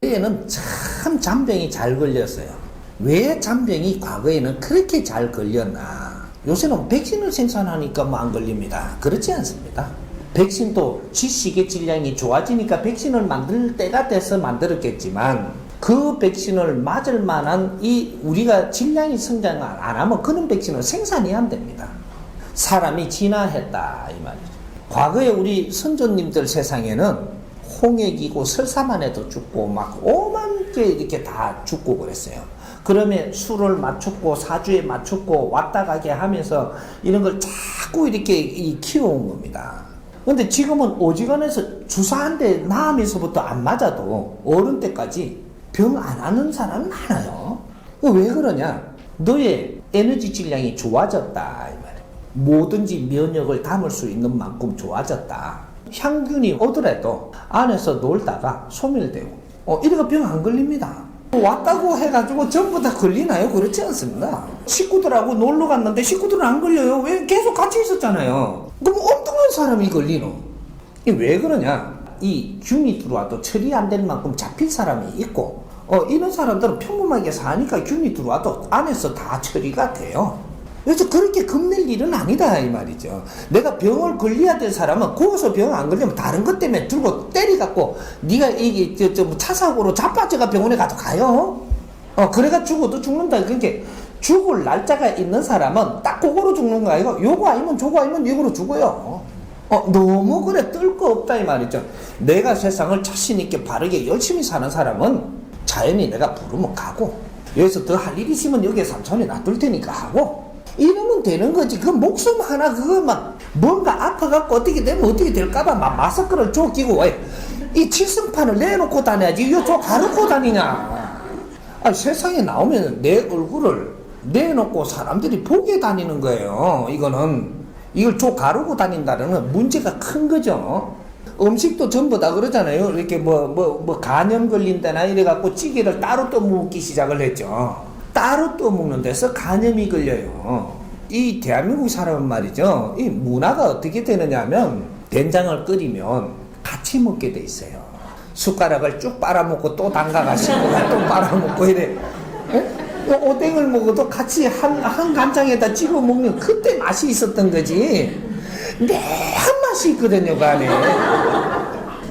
과거에는 참 잔병이 잘 걸렸어요. 왜 잔병이 과거에는 그렇게 잘 걸렸나? 요새는 백신을 생산하니까 뭐 안 걸립니다. 그렇지 않습니다. 백신도 지식의 질량이 좋아지니까 백신을 만들 때가 돼서 만들었겠지만 그 백신을 맞을 만한 우리가 질량이 성장 안 하면 그런 백신은 생산이 안 됩니다. 사람이 진화했다 이 말이죠. 과거에 우리 선조님들 세상에는 홍역이고 설사만 해도 죽고 막 오만 개 이렇게 다 죽고 그랬어요. 그러면 수를 맞췄고 사주에 맞췄고 왔다 가게 하면서 이런 걸 자꾸 이렇게 키워온 겁니다. 근데 지금은 오지간해서 주사 한 대 나면서부터 안 맞아도 어른 때까지 병 안 하는 사람이 많아요. 왜 그러냐? 너의 에너지 질량이 좋아졌다 이 말이에요. 뭐든지 면역을 담을 수 있는 만큼 좋아졌다. 향균이 오더라도 안에서 놀다가 소멸되고 이래가 병 안 걸립니다. 왔다고 해가지고 전부 다 걸리나요? 그렇지 않습니다. 식구들하고 놀러 갔는데 식구들은 안 걸려요. 왜? 계속 같이 있었잖아요. 그럼 엉뚱한 사람이 걸리노? 왜 그러냐? 이 균이 들어와도 처리 안 될 만큼 잡힐 사람이 있고 이런 사람들은 평범하게 사니까 균이 들어와도 안에서 다 처리가 돼요. 그래서 그렇게 겁낼 일은 아니다 이 말이죠. 내가 병을 걸려야 될 사람은 거기서 병 안 걸리면 다른 것 때문에 들고 때리갖고 네가 이게 차 사고로 자빠져가 병원에 가도 가요. 그래가 죽어도 죽는다. 그러니까 죽을 날짜가 있는 사람은 딱 그거로 죽는 거 아니고 요거 아니면 저거 아니면 이거로 죽어요. 너무 그래 뜰 거 없다 이 말이죠. 내가 세상을 자신 있게 바르게 열심히 사는 사람은 자연히 내가 부르면 가고 여기서 더 할 일 있으면 여기에 삼천에 놔둘 테니까 하고 이러면 되는 거지. 그 목숨 하나 그거 막 뭔가 아파갖고 어떻게 되면 어떻게 될까봐 막 마스크를 쪼끼고 이 칠성판을 내놓고 다녀야지 이거 저 가르고 다니냐. 세상에 나오면 내 얼굴을 내놓고 사람들이 보게 다니는 거예요. 이걸 저 가르고 다닌다는 건 문제가 큰 거죠. 음식도 전부 다 그러잖아요. 이렇게 뭐 간염 걸린다나 이래갖고 찌개를 따로 또 먹기 시작을 했죠. 따로 또 먹는 데서 간염이 걸려요. 이 대한민국 사람은 말이죠. 이 문화가 어떻게 되느냐면 된장을 끓이면 같이 먹게 돼 있어요. 숟가락을 쭉 빨아먹고 또 담가가시고 또 빨아먹고 이래. 오뎅을 먹어도 같이 한 간장에다 찍어 먹는 그때 맛이 있었던 거지. 매한 맛이 있거든요, 그 안에.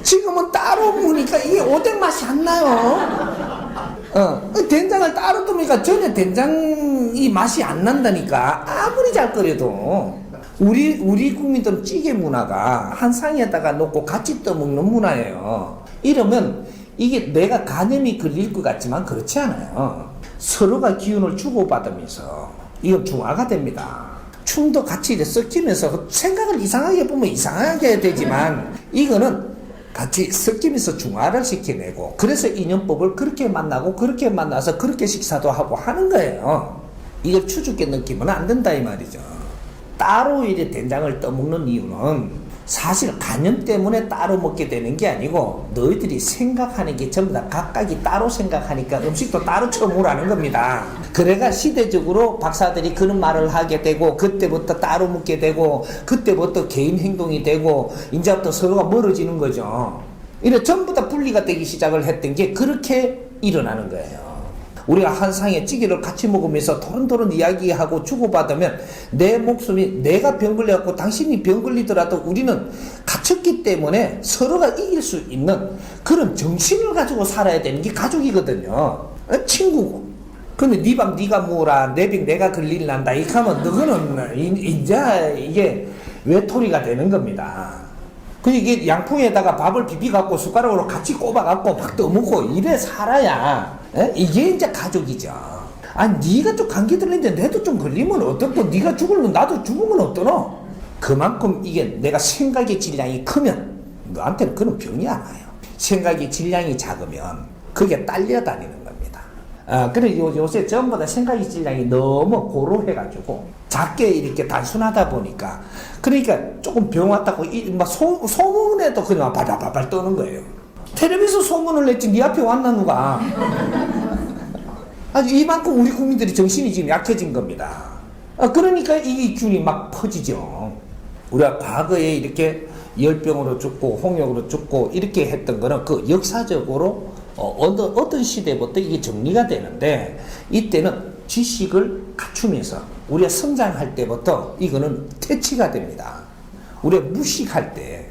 지금은 따로 먹으니까 이게 오뎅 맛이 안 나요. 된장을 따로 두니까 전혀 된장이 맛이 안 난다니까. 아무리 잘 끓여도. 우리 국민들은 찌개 문화가 한 상에다가 놓고 같이 떠먹는 문화예요. 이러면 이게 내가 간염이 걸릴 것 같지만 그렇지 않아요. 서로가 기운을 주고받으면서 이건 중화가 됩니다. 춤도 같이 섞이면서 생각을 이상하게 보면 이상하게 되지만 이거는 같이 섞이면서 중화를 시켜내고 그래서 인연법을 그렇게 만나고 그렇게 만나서 그렇게 식사도 하고 하는 거예요. 이걸 추죽게 느끼면 안 된다 이 말이죠. 따로 이제 된장을 떠먹는 이유는 사실 간염 때문에 따로 먹게 되는 게 아니고 너희들이 생각하는 게 전부 다 각각이 따로 생각하니까 음식도 따로 처먹으라는 겁니다. 그래가 시대적으로 박사들이 그런 말을 하게 되고 그때부터 따로 먹게 되고 그때부터 개인 행동이 되고 이제부터 서로가 멀어지는 거죠. 이래 전부 다 분리가 되기 시작을 했던 게 그렇게 일어나는 거예요. 우리가 한 상에 찌개를 같이 먹으면서 도른도른 이야기하고 주고받으면 내 목숨이 내가 병 걸려갖고 당신이 병 걸리더라도 우리는 갇혔기 때문에 서로가 이길 수 있는 그런 정신을 가지고 살아야 되는 게 가족이거든요. 친구고. 근데 네 밥 네가 먹어라 내 병 내가 걸릴란다 이렇게 하면 너는 이제 이게 외톨이가 되는 겁니다. 이게 양푼에다가 밥을 비비갖고 숟가락으로 같이 꼽아갖고 막 떠먹고 이래 살아야 이게 이제 가족이죠. 네가 좀 감기 들리는데 내도 좀 걸리면 어떻고 네가 죽으면 나도 죽으면 어떠노? 그만큼 이게 내가 생각의 질량이 크면 너한테는 그런 병이 안 와요. 생각의 질량이 작으면 그게 딸려다니는 겁니다. 그래 요새 전부 다 생각의 질량이 너무 고루해가지고 작게 이렇게 단순하다 보니까 그러니까 조금 병 왔다고 막 소문에도 그냥 발발발 떠는 거예요. 텔레비전 소문을 냈지 네 앞에 왔나 누가. 아주 이만큼 우리 국민들이 정신이 지금 약해진 겁니다. 그러니까 이 균이 막 퍼지죠. 우리가 과거에 이렇게 열병으로 죽고 홍역으로 죽고 이렇게 했던 거는 그 역사적으로 어떤 시대부터 이게 정리가 되는데, 이때는 지식을 갖추면서 우리가 성장할 때부터 이거는 퇴치가 됩니다. 우리가 무식할 때,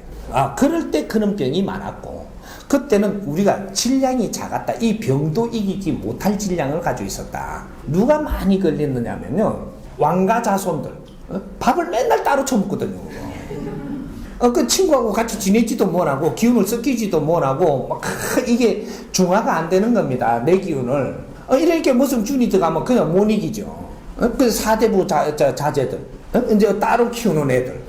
그럴 때 그런 병이 많았고, 그때는 우리가 질량이 작았다. 이 병도 이기지 못할 질량을 가지고 있었다. 누가 많이 걸렸느냐면요, 왕가 자손들. 밥을 맨날 따로 처먹거든요. 그 친구하고 같이 지내지도 못하고 기운을 섞이지도 못하고 막 이게 중화가 안 되는 겁니다. 내 기운을. 이렇게 무슨 균이 들어가면 그냥 못 이기죠. 그 사대부 자제들, 이제 따로 키우는 애들,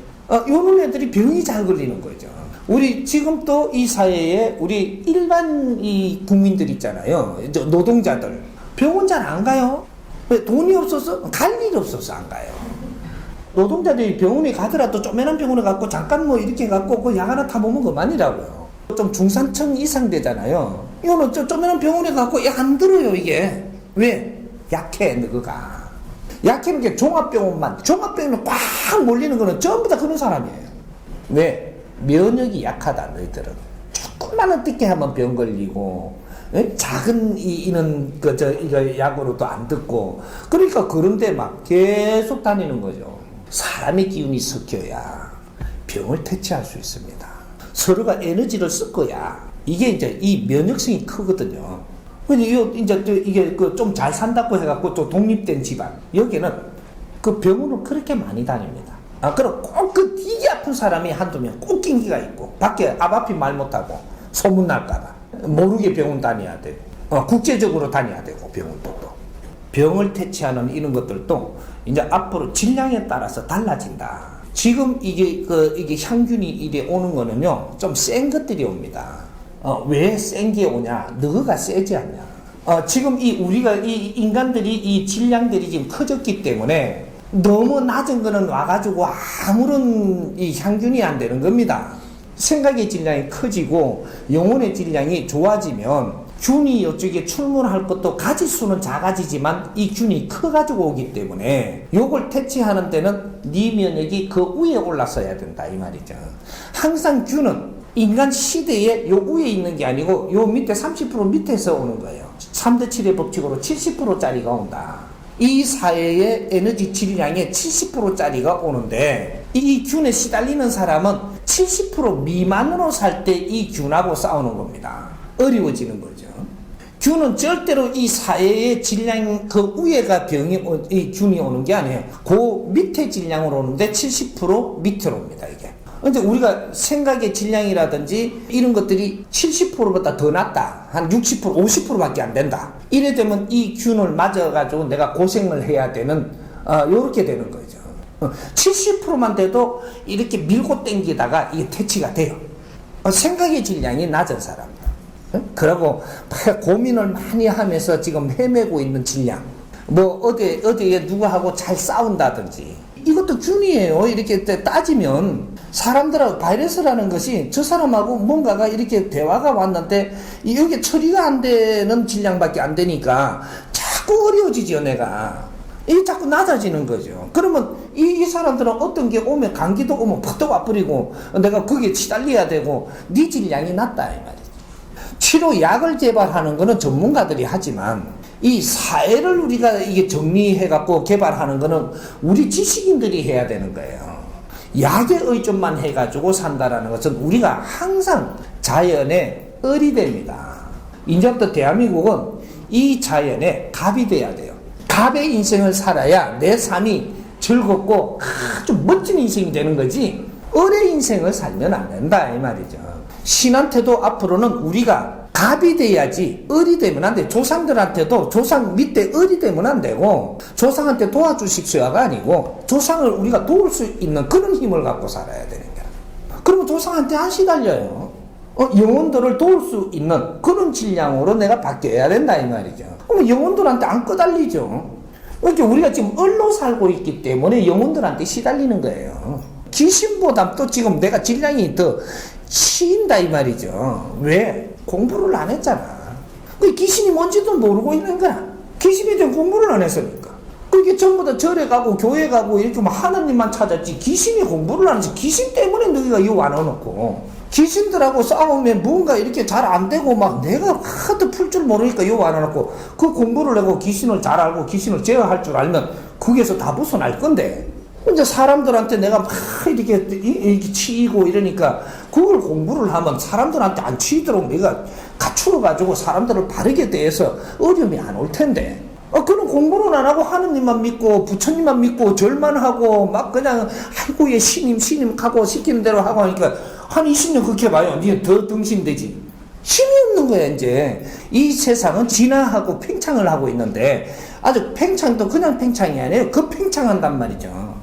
요런 애들이 병이 잘 걸리는 거죠. 우리 지금 또 이 사회에 우리 일반 이 국민들 있잖아요. 노동자들 병원 잘 안 가요. 왜? 돈이 없어서? 갈 일이 없어서 안 가요. 노동자들이 병원에 가더라도 조그만한 병원에 갖고 잠깐 뭐 이렇게 갖고 그 약 하나 타보면 그만이라고요. 좀 중산층 이상 되잖아요. 이거는 조그만한 병원에 갖고 약 안 들어요, 이게. 왜? 약해, 너가. 약해는 게 종합병원은 꽉 몰리는 거는 전부 다 그런 사람이에요. 왜? 면역이 약하다, 너희들은. 조금만 듣게 하면 병 걸리고, 작은 이는 이거 약으로도 안 듣고, 그러니까 그런데 막 계속 다니는 거죠. 사람의 기운이 섞여야 병을 퇴치할 수 있습니다. 서로가 에너지를 섞어야 이게 이제 이 면역성이 크거든요. 근데 이게 좀 잘 산다고 해갖고 또 독립된 집안, 여기는 그 병원을 그렇게 많이 다닙니다. 그럼 꼭 그 되게 아픈 사람이 한두 명 꼭 낑기가 있고, 밖에 앞이 말 못하고 소문날까봐 모르게 병원 다녀야 되고, 국제적으로 다녀야 되고, 병원도 또. 병을 퇴치하는 이런 것들도 이제 앞으로 질량에 따라서 달라진다. 지금 이게 향균이 이래 오는 거는요, 좀 센 것들이 옵니다. 왜 센 게 오냐? 너가 세지 않냐? 지금 우리가 이 인간들이 이 질량들이 지금 커졌기 때문에 너무 낮은 거는 와가지고 아무런 이 향균이 안 되는 겁니다. 생각의 질량이 커지고 영혼의 질량이 좋아지면 균이 이쪽에 출몰할 것도 가지수는 작아지지만 이 균이 커가지고 오기 때문에 요걸 퇴치하는 데는 네 면역이 그 위에 올라서야 된다, 이 말이죠. 항상 균은 인간 시대에 요 위에 있는 게 아니고 요 밑에 30% 밑에서 오는 거예요. 3대 7의 법칙으로 70%짜리가 온다. 이 사회의 에너지 질량의 70%짜리가 오는데, 이 균에 시달리는 사람은 70% 미만으로 살 때 이 균하고 싸우는 겁니다. 어려워지는 거죠. 균은 절대로 이 사회의 질량 그 위에가 이 균이 오는 게 아니에요. 그 밑에 질량으로 오는데 70% 밑으로 옵니다, 이게. 근데 우리가 생각의 질량이라든지 이런 것들이 70%보다 더 낮다. 한 60%, 50%밖에 안 된다. 이래 되면 이 균을 맞아가지고 내가 고생을 해야 되는, 요렇게 되는 거죠. 70%만 돼도 이렇게 밀고 땡기다가 이게 퇴치가 돼요. 생각의 질량이 낮은 사람. 그러고 고민을 많이 하면서 지금 헤매고 있는 질량. 뭐 어디에 누구하고 잘 싸운다든지. 이것도 균이에요. 이렇게 따지면 사람들하고 바이러스라는 것이 저 사람하고 뭔가가 이렇게 대화가 왔는데 이게 처리가 안 되는 질량밖에 안 되니까 자꾸 어려워지죠, 내가. 이게 자꾸 낮아지는 거죠. 그러면 이 사람들은 어떤 게 오면 감기도 오면 퍽떡 와버리고 내가 거기에 시달려야 되고 네 질량이 낮다, 이 말이죠. 치료 약을 개발하는 거는 전문가들이 하지만 이 사회를 우리가 이게 정리해갖고 개발하는 거는 우리 지식인들이 해야 되는 거예요. 약에 의존만 해가지고 산다라는 것은 우리가 항상 자연에 을이 됩니다. 이제부터 대한민국은 이 자연에 갑이 돼야 돼요. 갑의 인생을 살아야 내 삶이 즐겁고 아주 멋진 인생이 되는 거지, 을의 인생을 살면 안 된다, 이 말이죠. 신한테도 앞으로는 우리가 갑이 돼야지 을이 되면 안 돼. 조상들한테도 조상 밑에 을이 되면 안 되고, 조상한테 도와주십시오가 아니고 조상을 우리가 도울 수 있는 그런 힘을 갖고 살아야 되는 거야. 그러면 조상한테 안 시달려요. 영혼들을 도울 수 있는 그런 질량으로 내가 바뀌어야 된다, 이 말이죠. 그러면 영혼들한테 안 끄달리죠. 이렇게 우리가 지금 을로 살고 있기 때문에 영혼들한테 시달리는 거예요. 귀신보다 또 지금 내가 질량이 더 치인다, 이 말이죠. 왜? 공부를 안 했잖아. 그 귀신이 뭔지도 모르고 있는 거야. 귀신에 대한 공부를 안 했으니까. 그게 전부 다 절에 가고 교회 가고 이렇게 막 하나님만 찾았지, 귀신이 공부를 안 했지. 귀신 때문에 너희가 이 와놓고 귀신들하고 싸우면 뭔가 이렇게 잘 안 되고 막 내가 하도 풀 줄 모르니까 요 안 해놓고 그 공부를 하고 귀신을 잘 알고 귀신을 제어할 줄 알면 거기에서 다 벗어날 건데 이제 사람들한테 내가 막 이렇게 치이고 이러니까 그걸 공부를 하면 사람들한테 안 치이도록 내가 갖추어가지고 사람들을 바르게 대해서 어려움이 안 올 텐데 그는 공부는 안 하고 하느님만 믿고 부처님만 믿고 절만 하고 막 그냥 아이고 얘 신임 하고 시키는 대로 하고 하니까 한 20년 그렇게 봐요. 니가 더 등신되지. 힘이 없는 거야 이제. 이 세상은 진화하고 팽창을 하고 있는데 아주 팽창도 그냥 팽창이 아니에요. 그 팽창한단 말이죠.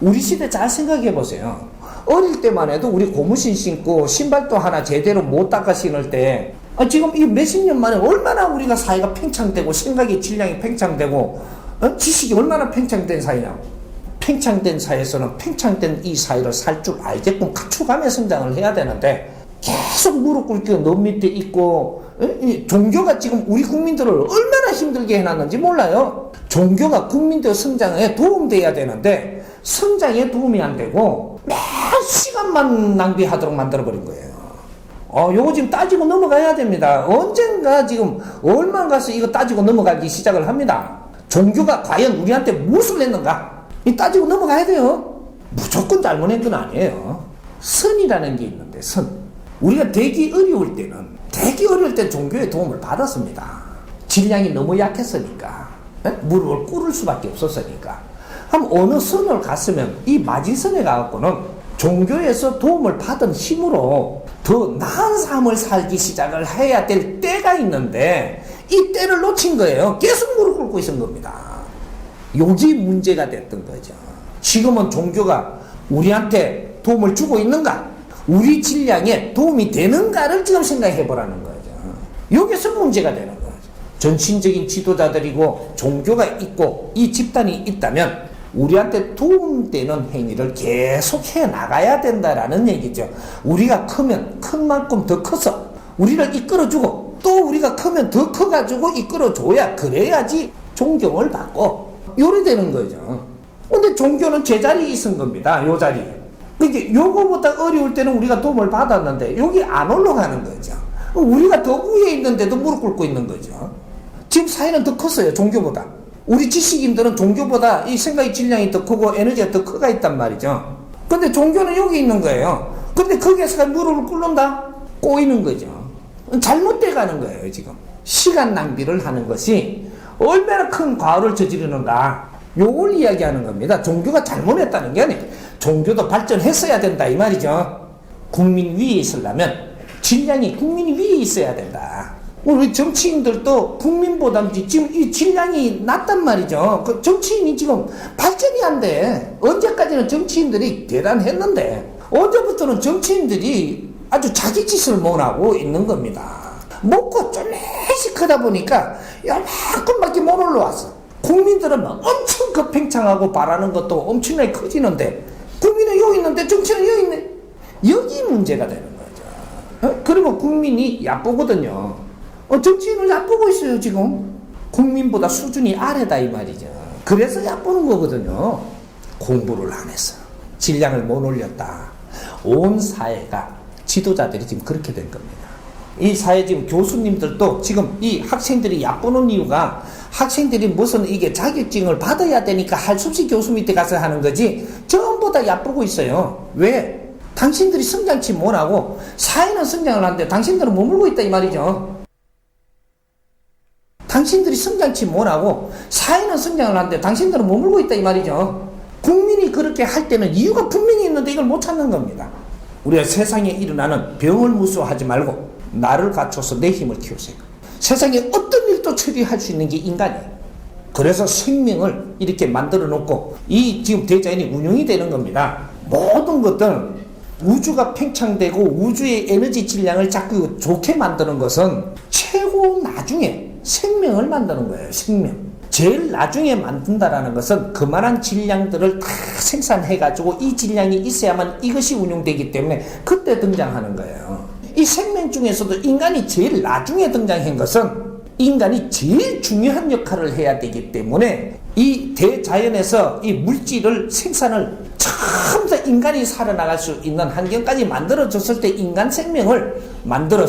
우리 시대 잘 생각해 보세요. 어릴 때만 해도 우리 고무신 신고 신발도 하나 제대로 못 닦아 신을 때 지금 이 몇십 년 만에 얼마나 우리가 사회가 팽창되고 생각의 질량이 팽창되고 지식이 얼마나 팽창된 사회냐고. 팽창된 사회에서는 팽창된 이 사회를 살 줄 알게끔 갖춰가며 성장을 해야 되는데 계속 무릎 꿇고 너 밑에 있고 종교가 지금 우리 국민들을 얼마나 힘들게 해놨는지 몰라요. 종교가 국민들 성장에 도움돼야 되는데 성장에 도움이 안 되고 매 시간만 낭비하도록 만들어버린 거예요. 요거 지금 따지고 넘어가야 됩니다. 언젠가 지금 얼마 가서 이거 따지고 넘어가기 시작을 합니다. 종교가 과연 우리한테 무엇을 했는가? 이 따지고 넘어가야 돼요. 무조건 잘못한 건 아니에요. 선이라는 게 있는데 선. 우리가 되게 어려울 때 종교의 도움을 받았습니다. 질량이 너무 약했으니까. 무릎을 꿇을 수밖에 없었으니까. 그럼 어느 선을 갔으면 이 마지선에 가갖고는 종교에서 도움을 받은 힘으로 더 나은 삶을 살기 시작을 해야 될 때가 있는데 이 때를 놓친 거예요. 계속 무릎 꿇고 있은 겁니다. 여기 문제가 됐던 거죠. 지금은 종교가 우리한테 도움을 주고 있는가? 우리 질량에 도움이 되는가를 지금 생각해 보라는 거죠. 여기서 문제가 되는 거죠. 전신적인 지도자들이고 종교가 있고 이 집단이 있다면 우리한테 도움되는 행위를 계속 해 나가야 된다라는 얘기죠. 우리가 크면 큰 만큼 더 커서 우리를 이끌어주고 또 우리가 크면 더 커가지고 이끌어줘야 그래야지 존경을 받고 요래 되는 거죠. 근데 종교는 제자리에 있은 겁니다. 요 자리에. 그러니까 요거보다 어려울 때는 우리가 도움을 받았는데 여기 안 올라가는 거죠. 우리가 더 위에 있는데도 무릎 꿇고 있는 거죠. 지금 사회는 더 컸어요. 종교보다. 우리 지식인들은 종교보다 이 생각의 질량이 더 크고 에너지가 더 커가 있단 말이죠. 근데 종교는 여기 있는 거예요. 근데 거기에서 무릎을 꿇는다? 꼬이는 거죠. 잘못돼 가는 거예요, 지금. 시간 낭비를 하는 것이 얼마나 큰 과오를 저지르는가. 요걸 이야기하는 겁니다. 종교가 잘못했다는 게 아니에요. 종교도 발전했어야 된다, 이 말이죠. 국민 위에 있으려면 질량이 국민 위에 있어야 된다. 우리 정치인들도 국민보다 지금 이 질량이 낮단 말이죠. 그 정치인이 지금 발전이 안 돼. 언제까지는 정치인들이 대단했는데 언제부터는 정치인들이 아주 자기 짓을 못하고 있는 겁니다. 먹고 쫄래씩 크다 보니까 요만큼밖에 못 올라왔어. 국민들은 막 엄청 급팽창하고 바라는 것도 엄청나게 커지는데 국민은 여기 있는데 정치는 여기 있네. 여기 문제가 되는 거죠. 그리고 국민이 얕보거든요. 정치인을 얕보고 있어요, 지금. 국민보다 수준이 아래다, 이 말이죠. 그래서 얕보는 거거든요. 공부를 안 했어. 질량을 못 올렸다. 온 사회가, 지도자들이 지금 그렇게 된 겁니다. 이 사회 지금 교수님들도 지금 이 학생들이 얕보는 이유가 학생들이 무슨 이게 자격증을 받아야 되니까 할 수 없이 교수 밑에 가서 하는 거지 전부 다 얕보고 있어요. 왜? 당신들이 성장치 못하고 사회는 성장을 하는데 당신들은 머물고 있다, 이 말이죠. 당신들이 성장치 못하고 사회는 성장을 하는데 당신들은 머물고 있다, 이 말이죠. 국민이 그렇게 할 때는 이유가 분명히 있는데 이걸 못 찾는 겁니다. 우리가 세상에 일어나는 병을 무서워하지 말고 나를 갖춰서 내 힘을 키우세요. 세상에 어떤 일도 처리할 수 있는 게 인간이에요. 그래서 생명을 이렇게 만들어 놓고 이 지금 대자연이 운영이 되는 겁니다. 모든 것들은 우주가 팽창되고 우주의 에너지 질량을 자꾸 좋게 만드는 것은 최고 나중에 생명을 만드는 거예요. 생명. 제일 나중에 만든다라는 것은 그만한 질량들을 다 생산해가지고 이 질량이 있어야만 이것이 운용되기 때문에 그때 등장하는 거예요. 이 생명 중에서도 인간이 제일 나중에 등장한 것은 인간이 제일 중요한 역할을 해야 되기 때문에 이 대자연에서 이 물질을 생산을 하면서 인간이 살아나갈 수 있는 환경까지 만들어줬을 때 인간 생명을 만들어